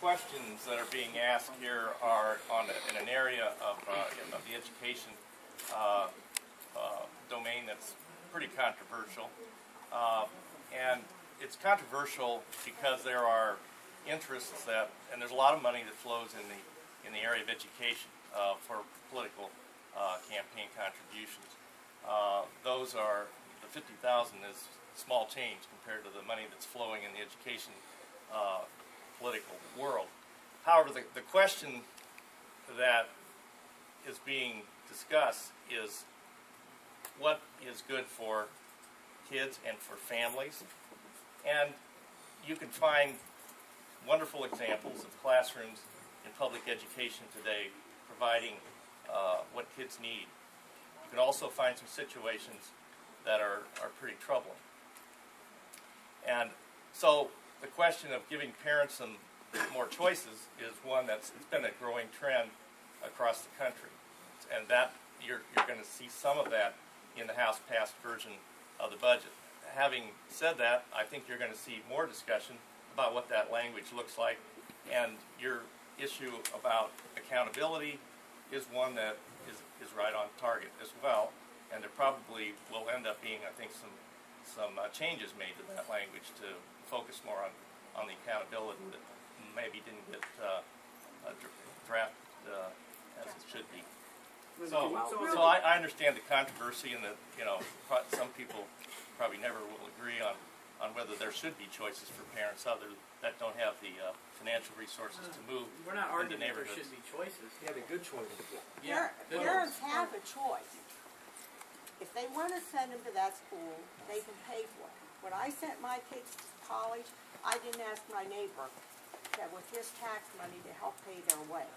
questions that are being asked here are in an area of the education domain that's pretty controversial. And it's controversial because there are interests and there's a lot of money that flows in the area of education for political campaign contributions. Those are, the $50,000 is small change compared to the money that's flowing in the education political world. However, the question that is being discussed is what is good for kids and for families. And you can find wonderful examples of classrooms in public education today providing what kids need. You can also find some situations that are pretty troubling. And so the question of giving parents some more choices is one it's been a growing trend across the country. And that you're going to see some of that in the House-passed version of the budget. Having said that, I think you're going to see more discussion about what that language looks like, and your issue about accountability is one that is right on target as well, and there probably will end up being, I think, some changes made to that language to focus more on the accountability that maybe didn't get drafted as it should be. So I understand the controversy, and that some people probably never will agree on whether there should be choices for parents that don't have the financial resources to move. We're not arguing the that there should be choices. Yeah, the good choices. Yeah, parents have a choice. If they want to send them to that school, they can pay for it. When I sent my kids to college, I didn't ask my neighbor that with his tax money to help pay their way.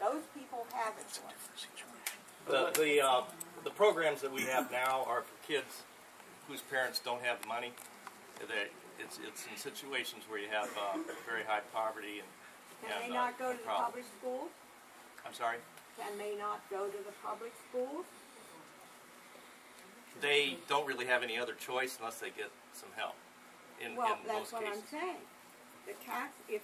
Those people have a choice. The programs that we have now are for kids whose parents don't have money. It's in situations where you have very high poverty and Can they not go to the public schools? I'm sorry? Can they not go to the public schools? They don't really have any other choice unless they get some help. Well, most that's what cases. I'm saying. The tax, if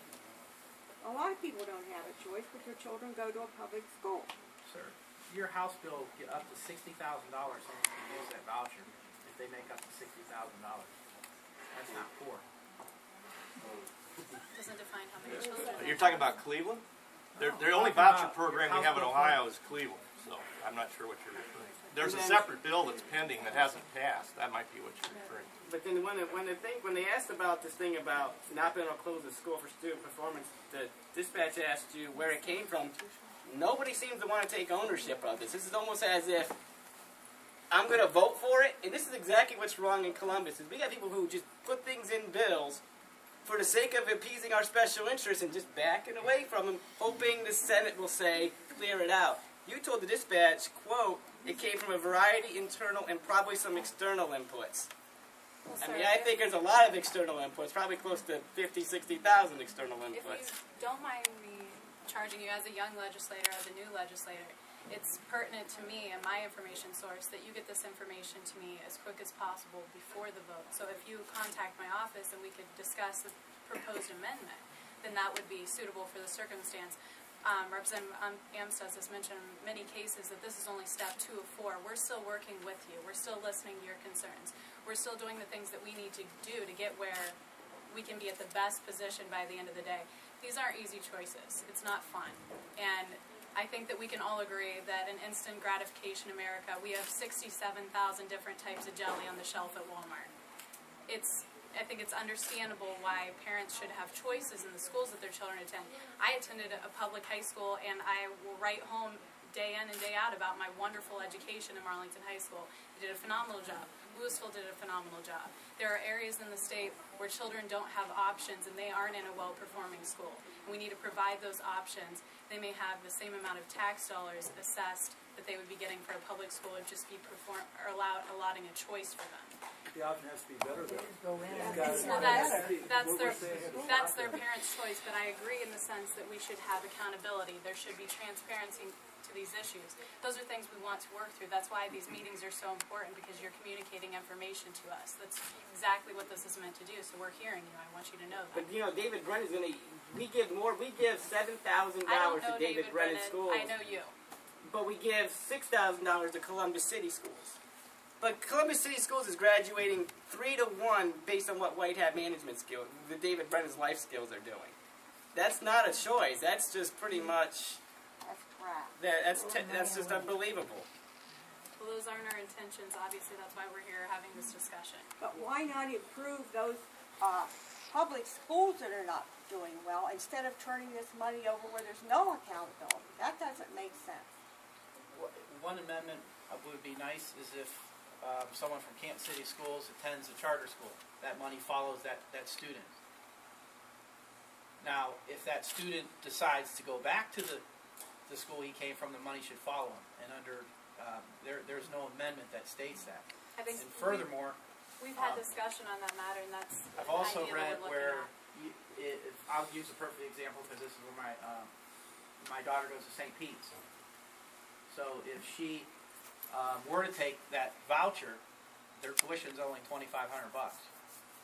a lot of people don't have a choice, but their children go to a public school. Sir, your house bill will get up to $60,000. Someone can use that voucher if they make up to $60,000. That's not poor. Doesn't define how many children. You're talking about Cleveland? The only voucher program we have in Ohio is Cleveland, so I'm not sure what you're referring to. There's a separate bill that's pending that hasn't passed. That might be what you're referring to. But then when they asked about this thing about not being able to close the school for student performance, the dispatch asked you where it came from. Nobody seems to want to take ownership of this. This is almost as if I'm going to vote for it, and this is exactly what's wrong in Columbus. Is we got people who just put things in bills for the sake of appeasing our special interests and just backing away from them, hoping the Senate will say, clear it out. You told the dispatch, quote, it came from a variety internal and probably some external inputs. Well, I mean, I think there's a lot of external inputs, probably close to 50, 60,000 external inputs. If you don't mind me charging you as a young legislator, as a new legislator, it's pertinent to me and my information source that you get this information to me as quick as possible before the vote. So if you contact my office and we could discuss the proposed amendment, then that would be suitable for the circumstance. Representative Amstutz has mentioned in many cases that this is only step 2 of 4. We're still working with you. We're still listening to your concerns. We're still doing the things that we need to do to get where we can be at the best position by the end of the day. These aren't easy choices. It's not fun. And I think that we can all agree that in instant gratification America, we have 67,000 different types of jelly on the shelf at Walmart. I think it's understandable why parents should have choices in the schools that their children attend. I attended a public high school, and I will write home day in and day out about my wonderful education in Marlington High School. They did a phenomenal job. Louisville did a phenomenal job. There are areas in the state where children don't have options and they aren't in a well-performing school. And we need to provide those options. They may have the same amount of tax dollars assessed that they would be getting for a public school and just be allotting a choice for them. The option has to be better, though. Well, that's their parents' choice, but I agree in the sense that we should have accountability. There should be transparency to these issues. Those are things we want to work through. That's why these meetings are so important, because you're communicating information to us. That's exactly what this is meant to do, so we're hearing you. I want you to know that. But, you know, David Brennan's going to, we give $7,000 I don't to know David Brennan schools. I know you. But we give $6,000 to Columbus City schools. But Columbus City Schools is graduating 3 to 1 based on what white hat management skill, the David Brennan's life skills are doing. That's not a choice. That's just pretty much. That's crap. That's just unbelievable. Well, those aren't our intentions. Obviously, that's why we're here having this discussion. But why not improve those public schools that are not doing well instead of turning this money over where there's no accountability? That doesn't make sense. One amendment would be nice is if someone from Kansas City Schools attends a charter school. That money follows that student. Now, if that student decides to go back to the school he came from, the money should follow him. And under there's no amendment that states that. I think And furthermore, we've had discussion on that matter, and that's I've also an idea read that we're where looking at. I'll use a perfect example because this is where my daughter goes to St. Pete's. So if she were to take that voucher, their tuition's only $2,500.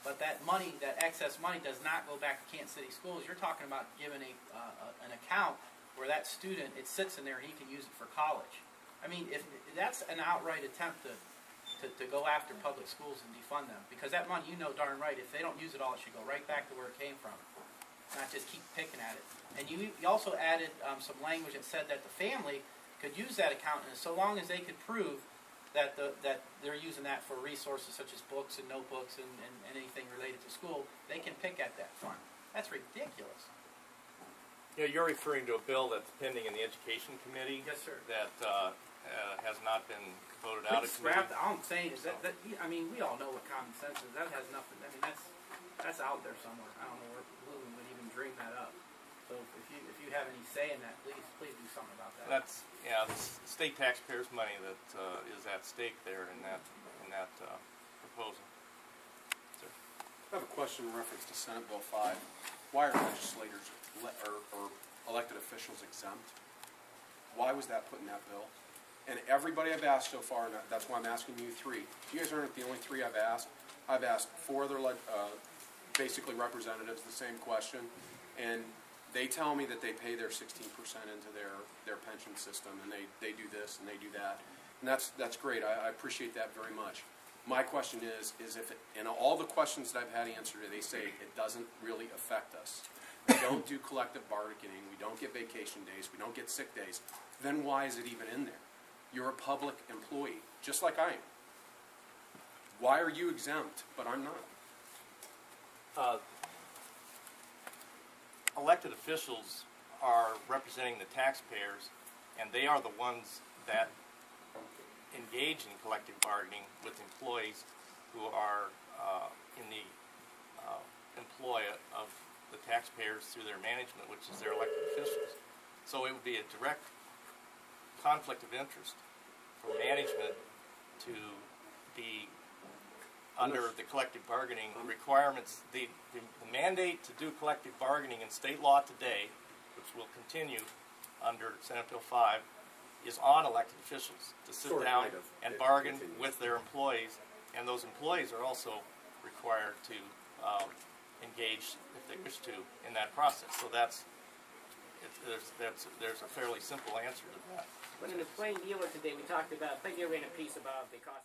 But that money, that excess money, does not go back to Kansas City Schools. You're talking about giving an account where that student, it sits in there and he can use it for college. I mean, if that's an outright attempt to go after public schools and defund them, because that money, you know darn right, if they don't use it all, it should go right back to where it came from, not just keep picking at it. And you also added some language that said that the family could use that account, and so long as they could prove that they're using that for resources such as books and notebooks and anything related to school, they can pick at that fund. That's ridiculous. You know, you're referring to a bill that's pending in the Education Committee. Yes, sir. That has not been voted out of committee. All I'm saying is that I mean, we all know what common sense is. That has nothing. I mean, that's out there somewhere. I don't know where Blue would even dream that up. So if you have any say in that, please do something about that. That's the state taxpayers' money that is at stake there in that proposal. Sir. I have a question in reference to Senate Bill 5. Why are legislators or elected officials exempt? Why was that put in that bill? And everybody I've asked so far, and that's why I'm asking you three. You guys aren't the only three I've asked. I've asked four other basically representatives the same question, and they tell me that they pay their 16% into their pension system, and they do this and they do that, and that's great. I appreciate that very much. My question is if in all the questions that I've had answered, they say it doesn't really affect us. We don't do collective bargaining. We don't get vacation days. We don't get sick days. Then why is it even in there? You're a public employee, just like I am. Why are you exempt, but I'm not? Elected officials are representing the taxpayers, and they are the ones that engage in collective bargaining with employees who are in the employ of the taxpayers through their management, which is their elected officials. So it would be a direct conflict of interest for management to be under the collective bargaining requirements. The mandate to do collective bargaining in state law today, which will continue under Senate Bill 5, is on elected officials to sit down and bargain with their employees, and those employees are also required to engage, if they wish to, in that process. So there's a fairly simple answer to that. But in the plain dealer today, we talked about, I think you ran a piece about the cost.